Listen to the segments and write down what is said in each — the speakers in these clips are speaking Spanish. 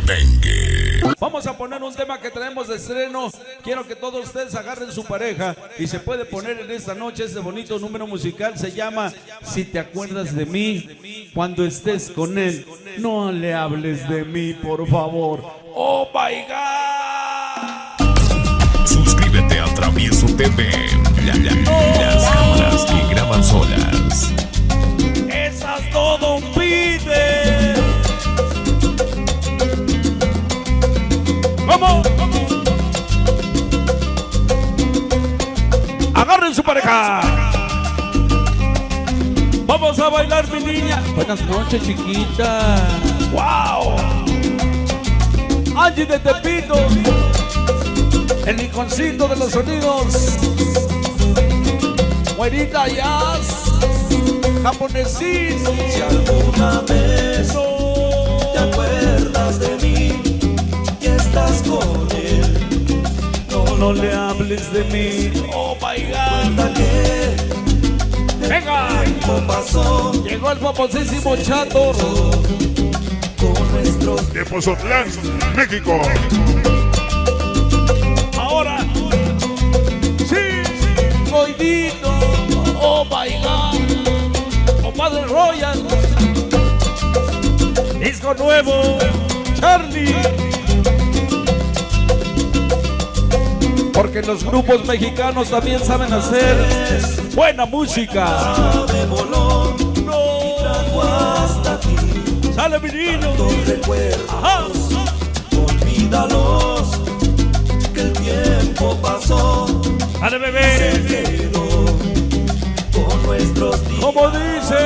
Dengue. Vamos a poner un tema que traemos de estreno. Quiero que todos ustedes agarren su pareja y se puede poner en esta noche este bonito número musical. Se llama Si te acuerdas de mí. Cuando estés con él, no le hables de mí, por favor. Oh my God. Suscríbete a Travieso TV. Las cámaras que graban solas. Esas todo pide. ¿Cómo? Agarren su pareja. Vamos a bailar, mi niña. Buenas noches, chiquita. Wow. Angie de Tepito, el rinconcito de los sonidos. Güerita Jazz, japonesito. Si alguna vez te acuerdas de mí y estás con él, No le hables de mí. Oh my God. cuenta que Venga. el tiempo pasó Llegó el famosísimo Chato. con nuestros de Pozotlán, México. Ahora sí, Coidito. Oh my God. Compadre Royal. Disco nuevo, Charlie. Porque los grupos mexicanos también saben hacer buena música. me voló No. trajo hasta aquí. Sale mi niño. Los recuerdos, Ajá. olvídalos, que el tiempo pasó, Sale se bebé. quedó con nuestros días. Como dice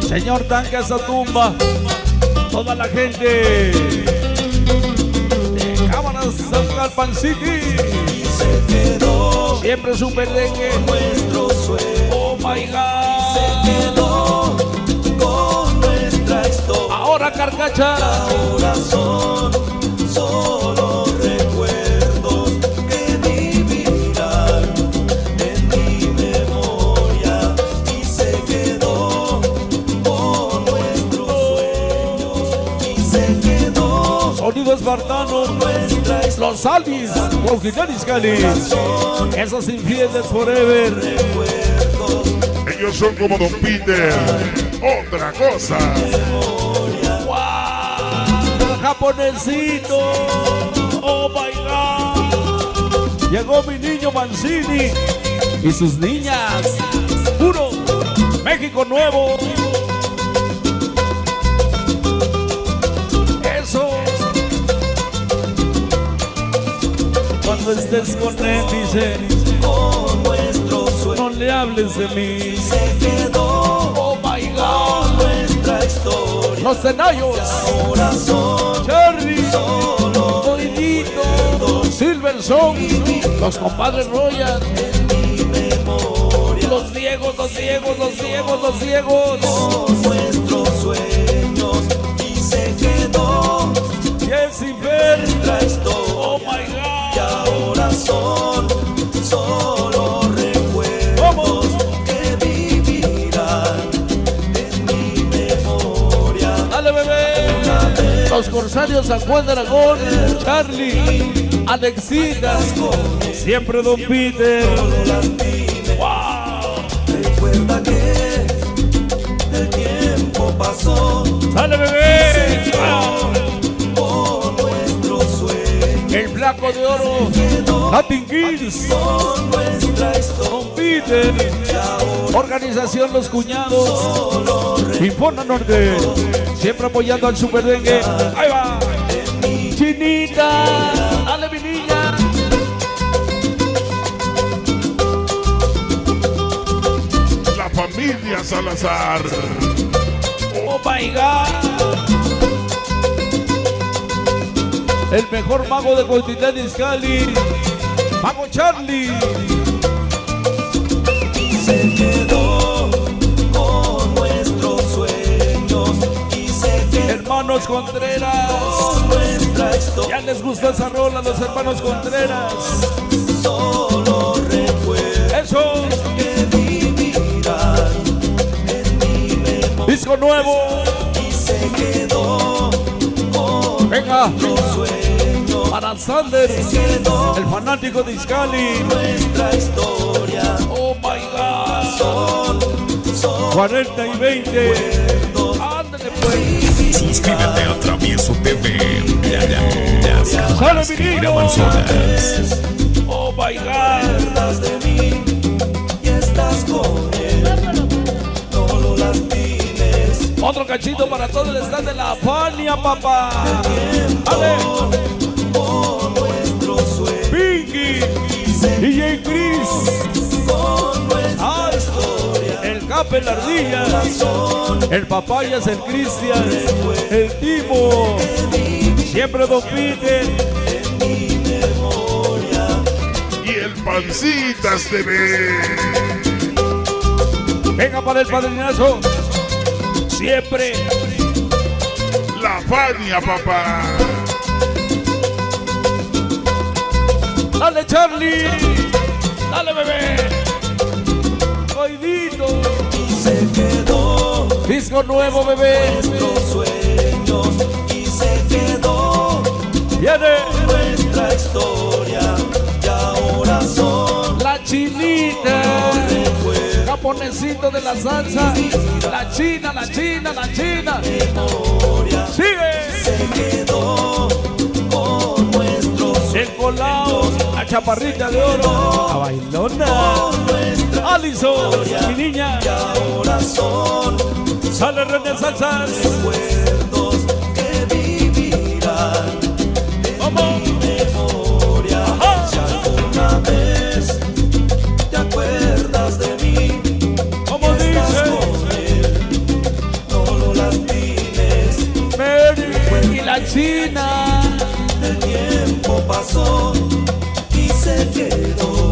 señor Tanque a esa tumba, toda la gente de Cámaras San City, Y se quedó siempre es un merengue. nuestro sueño. Oh my Se God. quedó con nuestra historia. Ahora Carcacha. Ahora son solo recuerdos que vivirán en mi memoria. Y se quedó con nuestros sueños. Y se quedó Sonido espartano. nuestra Los Alvis, Guajilanis Cali. historia. Esos infieles forever. Recuerdos, Ellos son como Don Peter. Otra cosa. ¡Wow! Japonesito. Oh my God. Llegó mi niño Mancini y sus niñas. Puro México nuevo. Eso. Cuando estés con él, dice, con nuestros sueños. no le hables de mí. Se quedó Oh my con God. nuestra historia. Los Tenayos. Ahora son Charlie. solo Coidito, Silverson, los compadres Royal, mi memoria. los Diegos, los Diegos, los Diegos, los Diegos. Con nuestros sueños. Y se quedó Jessifer, nuestra historia. oh my Y God. ahora son solo recuerdos Vamos. que vivirán en mi memoria. Dale bebé. Los Corsarios San Juan de Aragón, Charlie, Alexita, siempre Don Peter. Wow. Recuerda que el tiempo pasó Dale bebé. con nuestros sueños. El Flaco de Oro, Latin Kings, Con nuestra historia. Don Peter. Organización Los Cuñados, Infona Norte, siempre apoyando al Super Dengue. Ahí va, Chinita, dale mi niña. La familia Salazar. Oh my God. El mejor mago de Cuautitlán Izcalli, Mago Charlie. Y se quedó con nuestros sueños. Y se quedó Hermanos Contreras, con nuestra historia. ya les gusta esa rola, los hermanos Contreras. Solo recuerdos Eso. que vivirán en mi Disco nuevo. y se quedó con Venga. nuestros sueños. Para Sander, Quedó el fanático de Iscali. nuestra historia. Oh my God. Son 40 y 20. Ándale pues. Suscríbete a Travieso TV. Las cámaras Sale, que mi graban niño. solas. Oh my God. acuerdas de mí y estás con él. No lo lastimes. Otro cachito para todo el stand de la Fania, papá. Ale. Con nuestro sueño. Pinky. DJ Chris. Con nuestra Ay, historia. el Cape, la ardilla. Razón El Papayas, el Cristian. El Timo. Siempre Don Peter. en mi memoria. Y el Pancitas TV. Venga para el padrinazo. Siempre. La Fania, papá. Dale, Charlie. Dale, bebé. Coidito. Y se quedó Disco nuevo, bebé. nuestros sueños. Y se quedó Viene nuestra historia. Y ahora son la chinita. recuerdos. Japonesito de la salsa. La china, la china, la china. Memoria. Sigue. Se quedó con nuestros El colao. La chaparrita de oro. La bailona. con nuestra Alison, mi niña. y ahora son Sale René Salsas. recuerdos que vivirán ¿Cómo? en mi memoria. Ajá. Si alguna vez te acuerdas de mí, ¿Cómo estás dice? con él, no lo lastimes. Mary y la china. El tiempo pasó y se quedó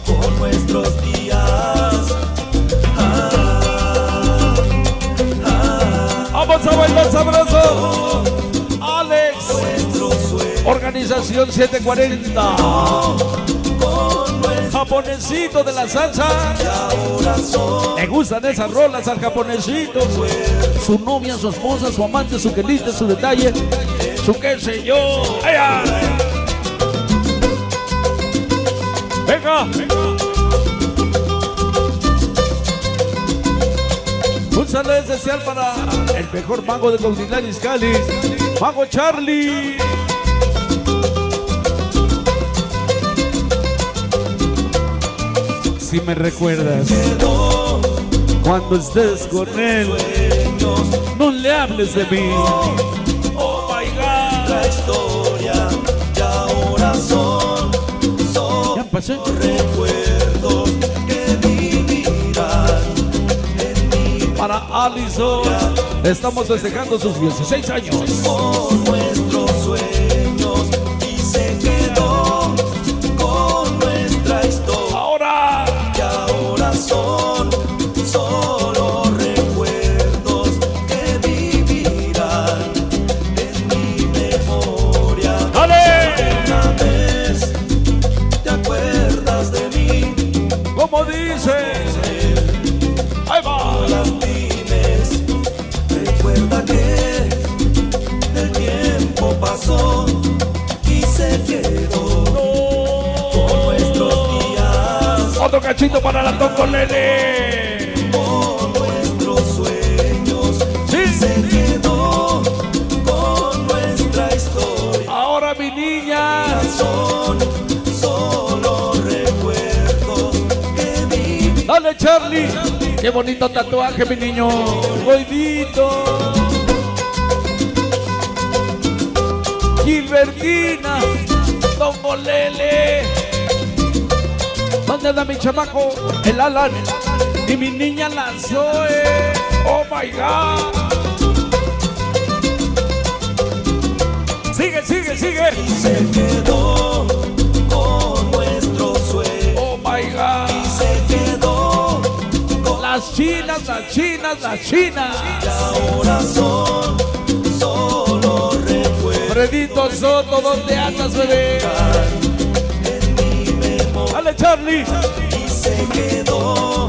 con nuestros días. Vamos a bailar sabroso. Alex. Nuestros sueños Organización 740. con nuestros Japonesito de la salsa. ahora son Le gustan esas rolas al japonesito. Su novia, su esposa, su amante, su quelite, su detalle. Su qué sé yo. ¡Ay, ay! Venga. Un saludo especial para el mejor mago de Cautitlán Izcalli, Mago Charlie. Si me recuerdas, cuando estés con él, no le hables de mí. Oh my God. la historia. Y ahora son Ya pasé. recuerdos que vivirán en mi Para Alison, estamos festejando sus 16 años. con nuestros sueños y se quedó con nuestra historia. Ahora, Y ahora son solo recuerdos que vivirán en mi memoria. dale. Una vez te acuerdas de mí, Como dice, ahí va. lastimes. Recuerda que el tiempo pasó y se quedó con nuestros días. Otro cachito para la Toncolele. Con nuestros sueños Sí. se quedó con nuestra historia. Ahora mi niña. Son solo recuerdos que viví. Dale, Charlie. Qué bonito tatuaje, mi niño. Goidito. Gilbertina. Toncolele. ¿Dónde anda mi chamaco? El Alan. Y mi niña la Zoe. Oh my God. Sigue, sigue, sigue. Se quedó con nuestros sueños. Oh my God. Se quedó con Las chinas, las chinas, las chinas. y ahora son solo recuerdos Fredito Soto, ¿dónde andas, bebé? en mi memoria. Dale, Charlie. Y se quedó